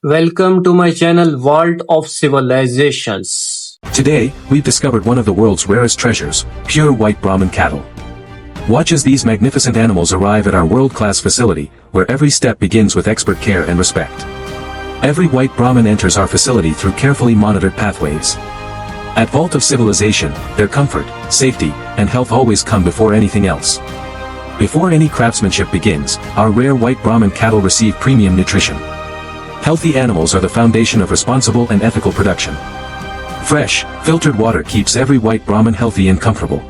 Welcome to my channel Vault of Civilizations. Today, we've discovered one of the world's rarest treasures, pure White Brahman cattle. Watch as these magnificent animals arrive at our world-class facility, where every step begins with expert care and respect. Every White Brahman enters our facility through carefully monitored pathways. At Vault of Civilization, their comfort, safety, and health always come before anything else. Before any craftsmanship begins, our rare White Brahman cattle receive premium nutrition. Healthy animals are the foundation of responsible and ethical production. Fresh, filtered water keeps every White Brahman healthy and comfortable.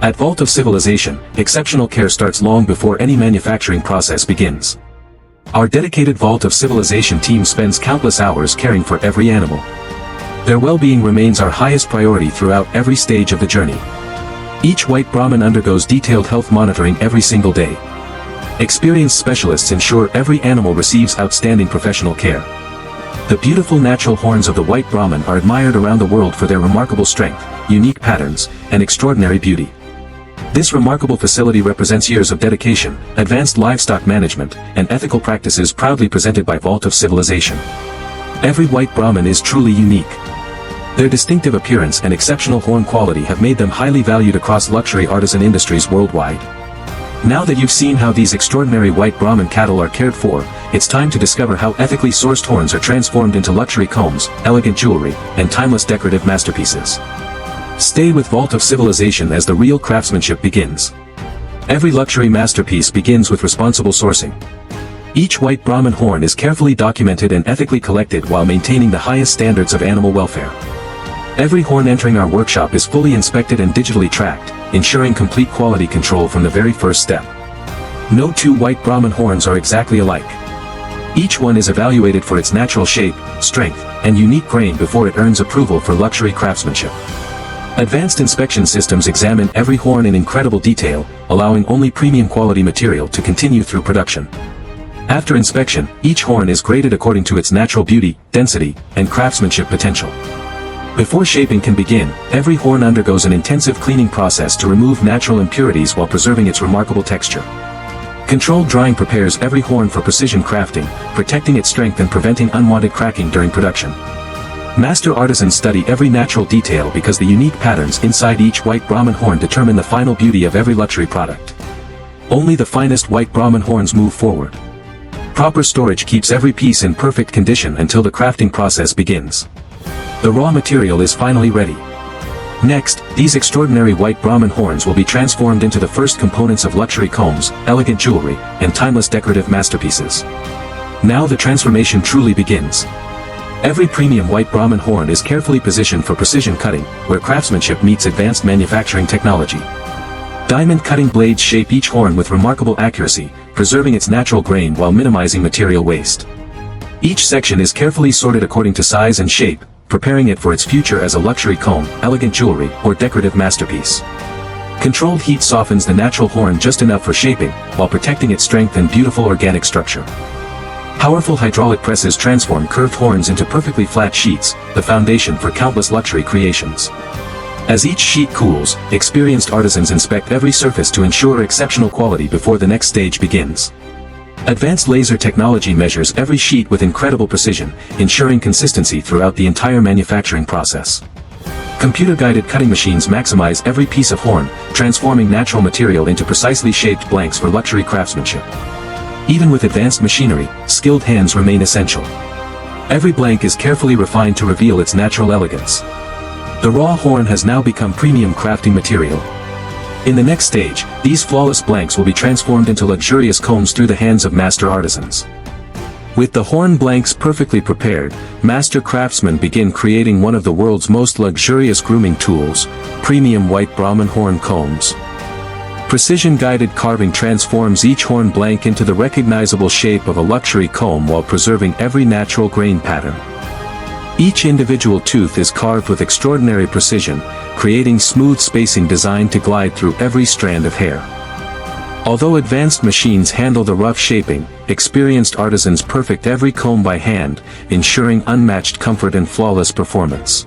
At Vault of Civilization, exceptional care starts long before any manufacturing process begins. Our dedicated Vault of Civilization team spends countless hours caring for every animal. Their well-being remains our highest priority throughout every stage of the journey. Each White Brahman undergoes detailed health monitoring every single day. Experienced specialists ensure every animal receives outstanding professional care. The beautiful natural horns of the White Brahman are admired around the world for their remarkable strength, unique patterns, and extraordinary beauty. This remarkable facility represents years of dedication, advanced livestock management, and ethical practices proudly presented by Vault of Civilization. Every White Brahman is truly unique. Their distinctive appearance and exceptional horn quality have made them highly valued across luxury artisan industries worldwide. Now that you've seen how these extraordinary White Brahman cattle are cared for, it's time to discover how ethically sourced horns are transformed into luxury combs, elegant jewelry, and timeless decorative masterpieces. Stay with Vault of Civilization as the real craftsmanship begins. Every luxury masterpiece begins with responsible sourcing. Each White Brahman horn is carefully documented and ethically collected while maintaining the highest standards of animal welfare. Every horn entering our workshop is fully inspected and digitally tracked, ensuring complete quality control from the very first step. No two White Brahman horns are exactly alike. Each one is evaluated for its natural shape, strength, and unique grain before it earns approval for luxury craftsmanship. Advanced inspection systems examine every horn in incredible detail, allowing only premium quality material to continue through production. After inspection, each horn is graded according to its natural beauty, density, and craftsmanship potential. Before shaping can begin, every horn undergoes an intensive cleaning process to remove natural impurities while preserving its remarkable texture. Controlled drying prepares every horn for precision crafting, protecting its strength and preventing unwanted cracking during production. Master artisans study every natural detail because the unique patterns inside each White Brahman horn determine the final beauty of every luxury product. Only the finest White Brahman horns move forward. Proper storage keeps every piece in perfect condition until the crafting process begins. The raw material is finally ready. Next, these extraordinary White Brahman horns will be transformed into the first components of luxury combs, elegant jewelry, and timeless decorative masterpieces. Now the transformation truly begins. Every premium White Brahman horn is carefully positioned for precision cutting, where craftsmanship meets advanced manufacturing technology. Diamond cutting blades shape each horn with remarkable accuracy, preserving its natural grain while minimizing material waste. Each section is carefully sorted according to size and shape, preparing it for its future as a luxury comb, elegant jewelry, or decorative masterpiece. Controlled heat softens the natural horn just enough for shaping, while protecting its strength and beautiful organic structure. Powerful hydraulic presses transform curved horns into perfectly flat sheets, the foundation for countless luxury creations. As each sheet cools, experienced artisans inspect every surface to ensure exceptional quality before the next stage begins. Advanced laser technology measures every sheet with incredible precision, ensuring consistency throughout the entire manufacturing process. Computer-guided cutting machines maximize every piece of horn, transforming natural material into precisely shaped blanks for luxury craftsmanship. Even with advanced machinery, skilled hands remain essential. Every blank is carefully refined to reveal its natural elegance. The raw horn has now become premium crafting material. In the next stage, these flawless blanks will be transformed into luxurious combs through the hands of master artisans. With the horn blanks perfectly prepared, master craftsmen begin creating one of the world's most luxurious grooming tools, premium White Brahman horn combs. Precision-guided carving transforms each horn blank into the recognizable shape of a luxury comb while preserving every natural grain pattern. Each individual tooth is carved with extraordinary precision, creating smooth spacing designed to glide through every strand of hair. Although advanced machines handle the rough shaping, experienced artisans perfect every comb by hand, ensuring unmatched comfort and flawless performance.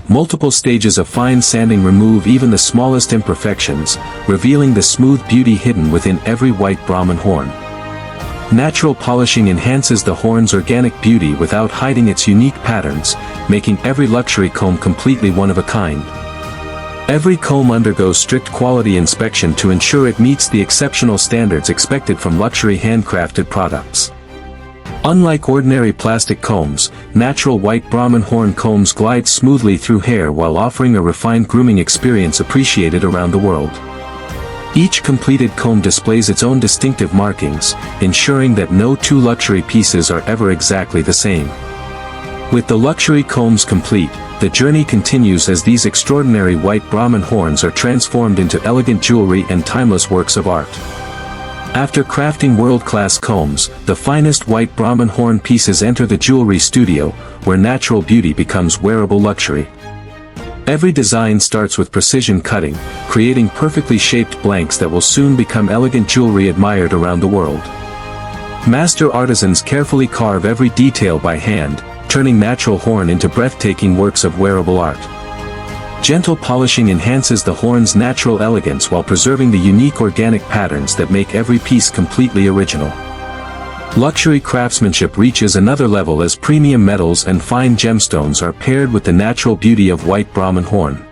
Multiple stages of fine sanding remove even the smallest imperfections, revealing the smooth beauty hidden within every White Brahman horn. Natural polishing enhances the horn's organic beauty without hiding its unique patterns, making every luxury comb completely one of a kind. Every comb undergoes strict quality inspection to ensure it meets the exceptional standards expected from luxury handcrafted products. Unlike ordinary plastic combs, natural White Brahman horn combs glide smoothly through hair while offering a refined grooming experience appreciated around the world. Each completed comb displays its own distinctive markings, ensuring that no two luxury pieces are ever exactly the same. With the luxury combs complete, the journey continues as these extraordinary White Brahman horns are transformed into elegant jewelry and timeless works of art. After crafting world-class combs, the finest White Brahman horn pieces enter the jewelry studio, where natural beauty becomes wearable luxury. Every design starts with precision cutting, creating perfectly shaped blanks that will soon become elegant jewelry admired around the world. Master artisans carefully carve every detail by hand, turning natural horn into breathtaking works of wearable art. Gentle polishing enhances the horn's natural elegance while preserving the unique organic patterns that make every piece completely original. Luxury craftsmanship reaches another level as premium metals and fine gemstones are paired with the natural beauty of White Brahman horn.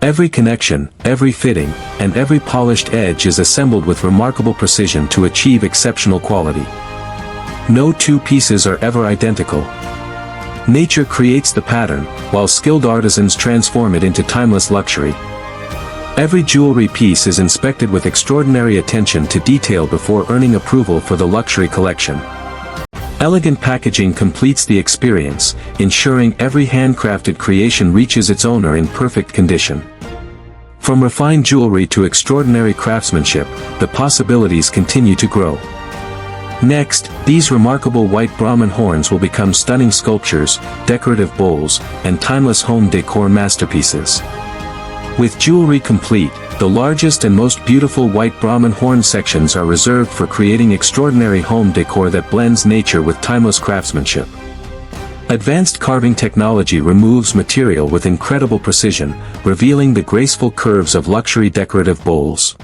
Every connection, every fitting, and every polished edge is assembled with remarkable precision to achieve exceptional quality. No two pieces are ever identical. Nature creates the pattern, while skilled artisans transform it into timeless luxury. Every jewelry piece is inspected with extraordinary attention to detail before earning approval for the luxury collection. Elegant packaging completes the experience, ensuring every handcrafted creation reaches its owner in perfect condition. From refined jewelry to extraordinary craftsmanship, the possibilities continue to grow. Next, these remarkable White Brahman horns will become stunning sculptures, decorative bowls, and timeless home decor masterpieces. With jewelry complete, the largest and most beautiful White Brahman horn sections are reserved for creating extraordinary home decor that blends nature with timeless craftsmanship. Advanced carving technology removes material with incredible precision, revealing the graceful curves of luxury decorative bowls.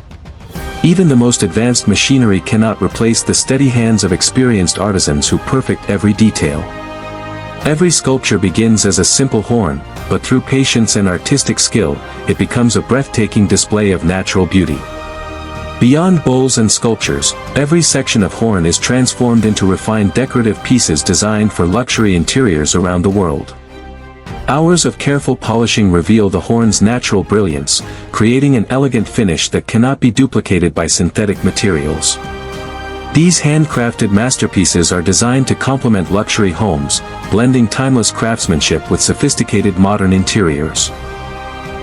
Even the most advanced machinery cannot replace the steady hands of experienced artisans who perfect every detail. Every sculpture begins as a simple horn, but through patience and artistic skill, it becomes a breathtaking display of natural beauty. Beyond bowls and sculptures, every section of horn is transformed into refined decorative pieces designed for luxury interiors around the world. Hours of careful polishing reveal the horn's natural brilliance, creating an elegant finish that cannot be duplicated by synthetic materials. These handcrafted masterpieces are designed to complement luxury homes, blending timeless craftsmanship with sophisticated modern interiors.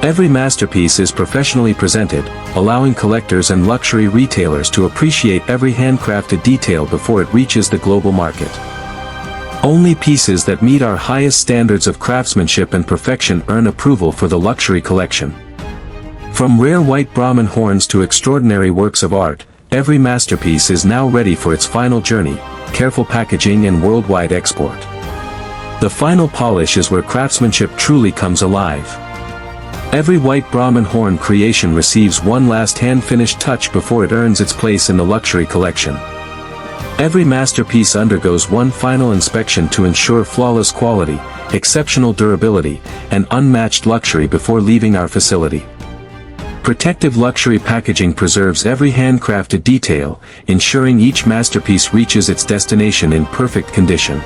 Every masterpiece is professionally presented, allowing collectors and luxury retailers to appreciate every handcrafted detail before it reaches the global market. Only pieces that meet our highest standards of craftsmanship and perfection earn approval for the luxury collection. From rare White Brahman horns to extraordinary works of art, every masterpiece is now ready for its final journey, careful packaging and worldwide export. The final polish is where craftsmanship truly comes alive. Every White Brahman horn creation receives one last hand-finished touch before it earns its place in the luxury collection. Every masterpiece undergoes one final inspection to ensure flawless quality, exceptional durability, and unmatched luxury before leaving our facility. Protective luxury packaging preserves every handcrafted detail, ensuring each masterpiece reaches its destination in perfect condition.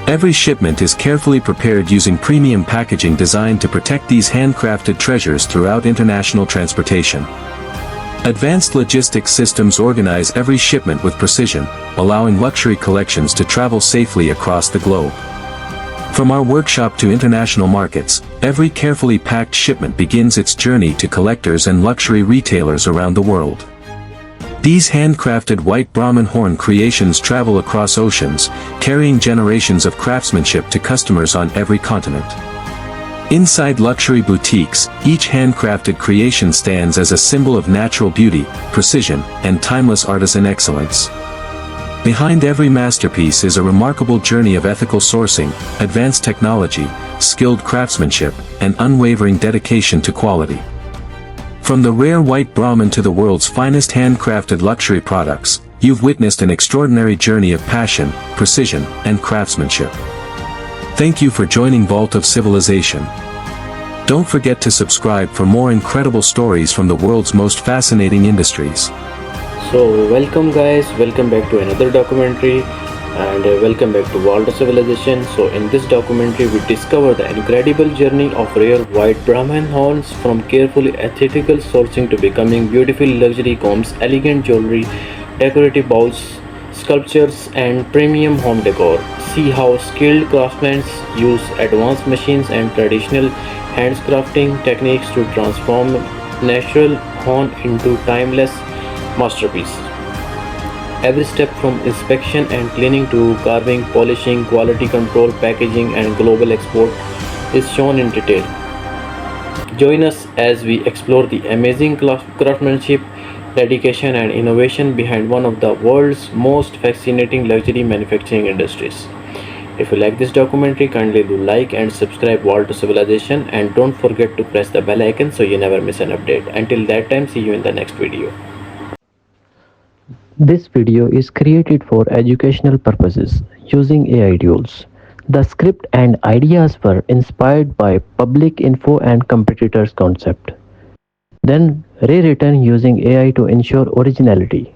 Every shipment is carefully prepared using premium packaging designed to protect these handcrafted treasures throughout international transportation. Advanced logistics systems organize every shipment with precision, allowing luxury collections to travel safely across the globe. From our workshop to international markets, every carefully packed shipment begins its journey to collectors and luxury retailers around the world. These handcrafted White Brahman horn creations travel across oceans, carrying generations of craftsmanship to customers on every continent. Inside luxury boutiques, each handcrafted creation stands as a symbol of natural beauty, precision, and timeless artisan excellence. Behind every masterpiece is a remarkable journey of ethical sourcing, advanced technology, skilled craftsmanship, and unwavering dedication to quality. From the rare White Brahman to the world's finest handcrafted luxury products, You've witnessed an extraordinary journey of passion, precision, and craftsmanship. Thank you for joining Vault of Civilization. Don't forget to subscribe for more incredible stories from the world's most fascinating industries. So welcome guys, welcome back to another documentary and welcome back to Vault of Civilization. So in this documentary we discover the incredible journey of rare White Brahman horns from carefully ethical sourcing to becoming beautiful luxury combs, elegant jewelry, decorative bowls, sculptures and premium home decor. See how skilled craftsmen use advanced machines and traditional handcrafting techniques to transform natural horn into timeless masterpiece. Every step from inspection and cleaning to carving, polishing, quality control, packaging and global export is shown in detail. Join us as we explore the amazing craftsmanship, dedication and innovation behind one of the world's most fascinating luxury manufacturing industries. If you like this documentary, kindly do like and subscribe Vault to Civilization and don't forget to press the bell icon so you never miss an update. Until that time, see you in the next video. This video is created for educational purposes using AI tools. The script and ideas were inspired by public info and competitors' concept, then rewritten using AI to ensure originality.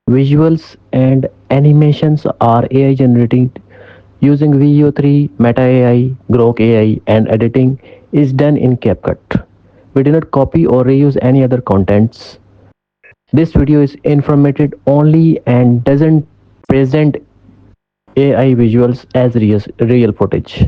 Visuals and animations are AI generated using VO3, Meta AI, Grok AI, and editing is done in CapCut. We do not copy or reuse any other contents. This video is informative only and doesn't present AI visuals as real footage.